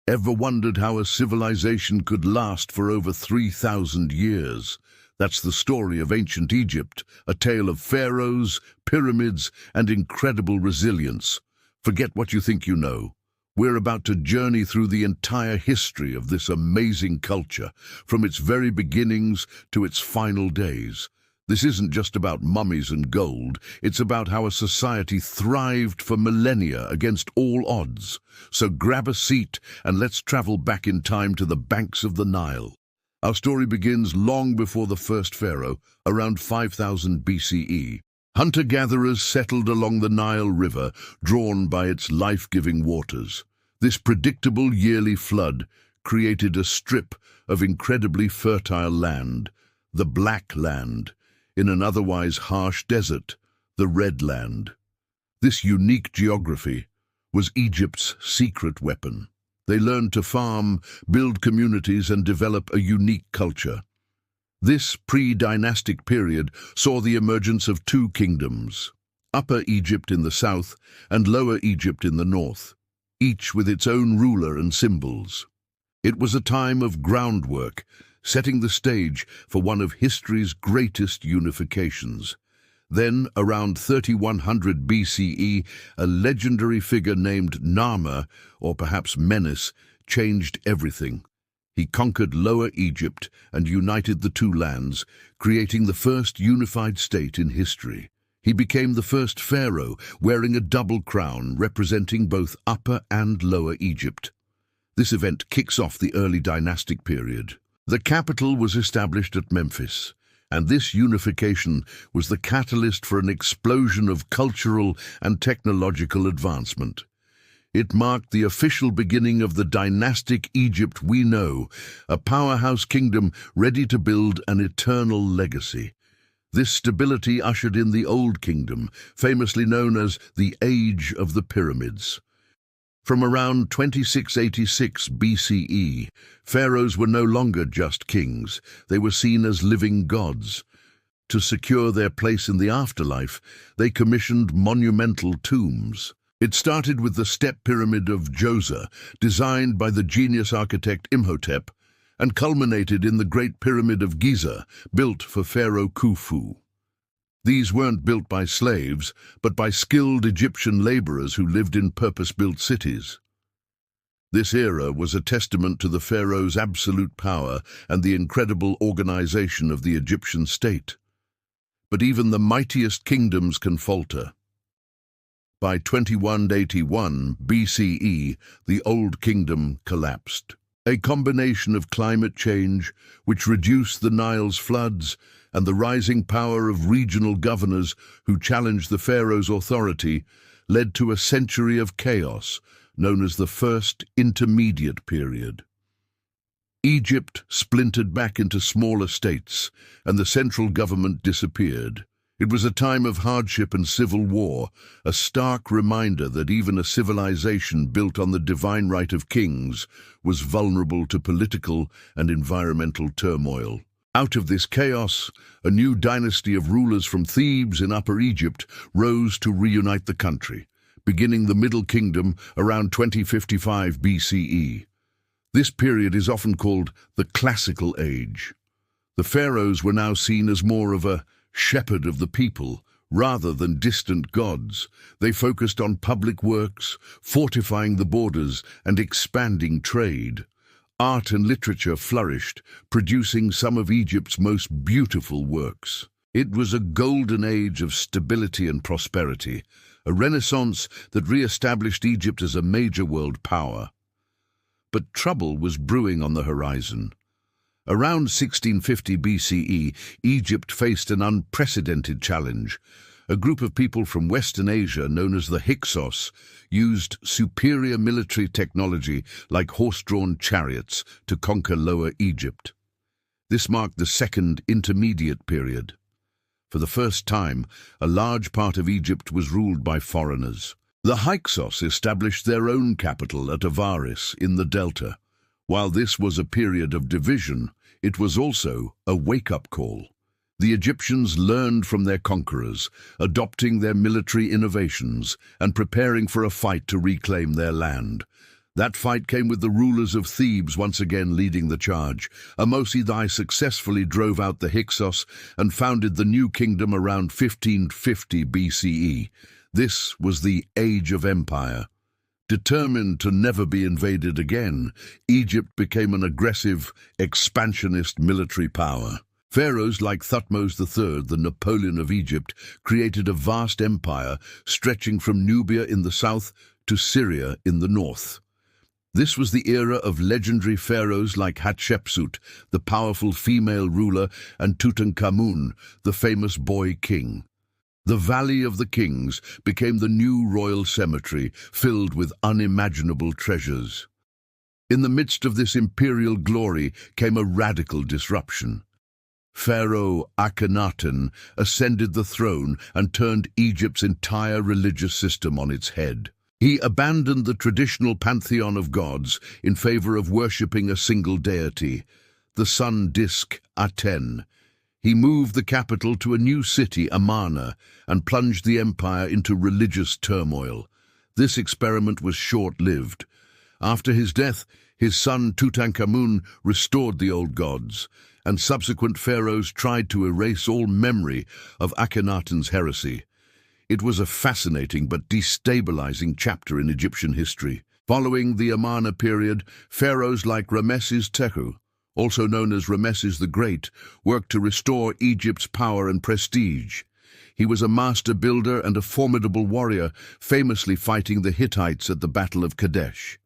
Ever wondered how a civilization could last for over 3,000 years? That's the story of ancient Egypt, a tale of pharaohs, pyramids, and incredible resilience. Forget what you think you know. We're about to journey through the entire history of this amazing culture, from its very beginnings to its final days. This isn't just about mummies and gold, it's about how a society thrived for millennia against all odds. So grab a seat and let's travel back in time to the banks of the Nile. Our story begins long before the first pharaoh, around 5000 BCE. Hunter-gatherers settled along the Nile River, drawn by its life-giving waters. This predictable yearly flood created a strip of incredibly fertile land, the Black Land, in an otherwise harsh desert, the Red Land. This unique geography was Egypt's secret weapon. They learned to farm, build communities, and develop a unique culture. This pre-dynastic period saw the emergence of two kingdoms, Upper Egypt in the south and Lower Egypt in the north, each with its own ruler and symbols. It was a time of groundwork, setting the stage for one of history's greatest unifications. Then, around 3100 BCE, a legendary figure named Nama, or perhaps Menes, changed everything. He conquered Lower Egypt and united the two lands, creating the first unified state in history. He became the first pharaoh, wearing a double crown representing both Upper and Lower Egypt. This event kicks off the early dynastic period. The capital was established at Memphis, and this unification was the catalyst for an explosion of cultural and technological advancement. It marked the official beginning of the dynastic Egypt we know, a powerhouse kingdom ready to build an eternal legacy. This stability ushered in the Old Kingdom, famously known as the Age of the Pyramids. From around 2686 BCE, pharaohs were no longer just kings, they were seen as living gods. To secure their place in the afterlife, they commissioned monumental tombs. It started with the Step Pyramid of Djoser, designed by the genius architect Imhotep, and culminated in the Great Pyramid of Giza, built for Pharaoh Khufu. These weren't built by slaves, but by skilled Egyptian laborers who lived in purpose-built cities. This era was a testament to the pharaoh's absolute power and the incredible organization of the Egyptian state. But even the mightiest kingdoms can falter. By 2181 BCE, the Old Kingdom collapsed. A combination of climate change, which reduced the Nile's floods, and the rising power of regional governors who challenged the pharaoh's authority, led to a century of chaos, known as the First Intermediate Period. Egypt splintered back into smaller states, and the central government disappeared. It was a time of hardship and civil war, a stark reminder that even a civilization built on the divine right of kings was vulnerable to political and environmental turmoil. Out of this chaos, a new dynasty of rulers from Thebes in Upper Egypt rose to reunite the country, beginning the Middle Kingdom around 2055 BCE. This period is often called the Classical Age. The pharaohs were now seen as more of a shepherd of the people, rather than distant gods. They focused on public works, fortifying the borders, and expanding trade. Art and literature flourished, producing some of Egypt's most beautiful works. It was a golden age of stability and prosperity, a renaissance that re-established Egypt as a major world power. But trouble was brewing on the horizon. Around 1650 BCE, Egypt faced an unprecedented challenge. A group of people from Western Asia, known as the Hyksos, used superior military technology like horse-drawn chariots to conquer Lower Egypt. This marked the Second Intermediate Period. For the first time, a large part of Egypt was ruled by foreigners. The Hyksos established their own capital at Avaris in the Delta. While this was a period of division, it was also a wake-up call. The Egyptians learned from their conquerors, adopting their military innovations and preparing for a fight to reclaim their land. That fight came with the rulers of Thebes once again leading the charge. Amosii successfully drove out the Hyksos and founded the new kingdom around 1550 BCE. This was the Age of Empire. Determined to never be invaded again, Egypt became an aggressive, expansionist military power. Pharaohs like Thutmose III, the Napoleon of Egypt, created a vast empire stretching from Nubia in the south to Syria in the north. This was the era of legendary pharaohs like Hatshepsut, the powerful female ruler, and Tutankhamun, the famous boy king. The Valley of the Kings became the new royal cemetery, filled with unimaginable treasures. In the midst of this imperial glory came a radical disruption. Pharaoh Akhenaten ascended the throne and turned Egypt's entire religious system on its head. He abandoned the traditional pantheon of gods in favor of worshipping a single deity, the sun disk Aten. He moved the capital to a new city, Amarna, and plunged the empire into religious turmoil. This experiment was short-lived. After his death, his son Tutankhamun restored the old gods, and subsequent pharaohs tried to erase all memory of Akhenaten's heresy. It was a fascinating but destabilizing chapter in Egyptian history. Following the Amarna period, pharaohs like Ramesses Tehu, also known as Ramesses the Great, worked to restore Egypt's power and prestige. He was a master builder and a formidable warrior, famously fighting the Hittites at the Battle of Kadesh.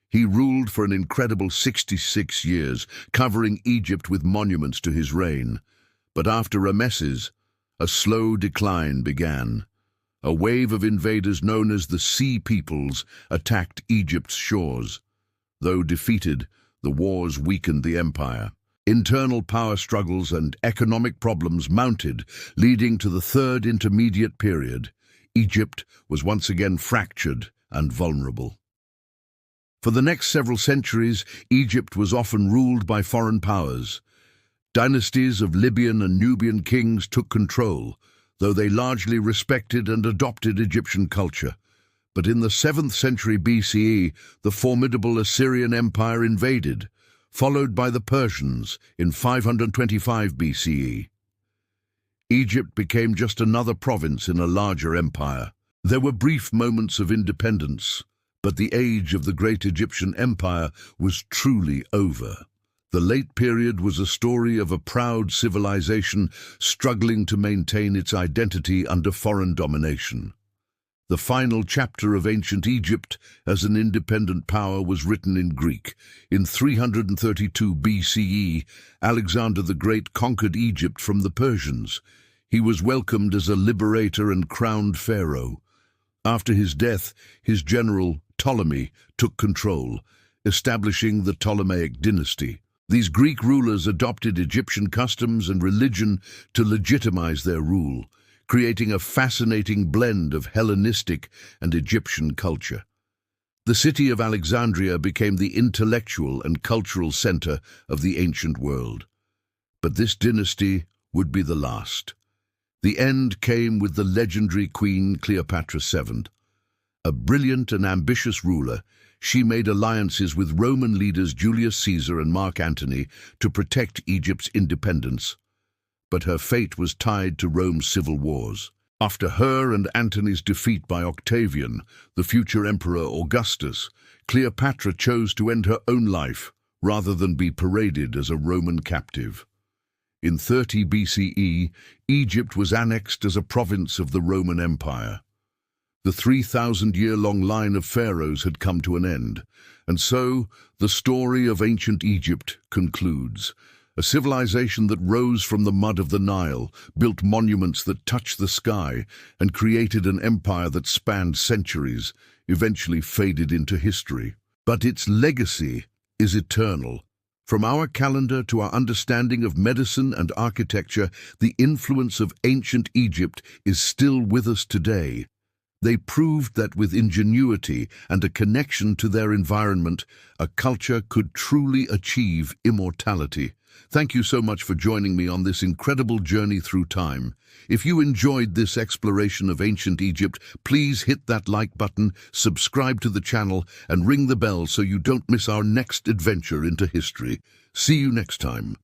He ruled for an incredible 66 years, covering Egypt with monuments to his reign. But after Ramesses, a slow decline began. A wave of invaders known as the Sea Peoples attacked Egypt's shores. Though defeated, the wars weakened the empire. Internal power struggles and economic problems mounted, leading to the Third Intermediate Period. Egypt was once again fractured and vulnerable. For the next several centuries, Egypt was often ruled by foreign powers. Dynasties of Libyan and Nubian kings took control, though they largely respected and adopted Egyptian culture. But in the 7th century BCE, the formidable Assyrian Empire invaded, followed by the Persians in 525 BCE. Egypt became just another province in a larger empire. There were brief moments of independence, but the age of the great Egyptian empire was truly over. The late period was a story of a proud civilization struggling to maintain its identity under foreign domination. The final chapter of ancient Egypt as an independent power was written in Greek. In 332 BCE, Alexander the Great conquered Egypt from the Persians. He was welcomed as a liberator and crowned pharaoh. After his death, his general, Ptolemy, took control, establishing the Ptolemaic dynasty. These Greek rulers adopted Egyptian customs and religion to legitimize their rule, creating a fascinating blend of Hellenistic and Egyptian culture. The city of Alexandria became the intellectual and cultural center of the ancient world. But this dynasty would be the last. The end came with the legendary Queen Cleopatra VII. A brilliant and ambitious ruler, she made alliances with Roman leaders Julius Caesar and Mark Antony to protect Egypt's independence. But her fate was tied to Rome's civil wars. After her and Antony's defeat by Octavian, the future emperor Augustus, Cleopatra chose to end her own life rather than be paraded as a Roman captive. In 30 BCE, Egypt was annexed as a province of the Roman Empire. The 3,000-year-long line of pharaohs had come to an end, and so the story of ancient Egypt concludes. A civilization that rose from the mud of the Nile, built monuments that touched the sky, and created an empire that spanned centuries, eventually faded into history. But its legacy is eternal. From our calendar to our understanding of medicine and architecture, the influence of ancient Egypt is still with us today. They proved that with ingenuity and a connection to their environment, a culture could truly achieve immortality. Thank you so much for joining me on this incredible journey through time. If you enjoyed this exploration of ancient Egypt, please hit that like button, subscribe to the channel, and ring the bell so you don't miss our next adventure into history. See you next time.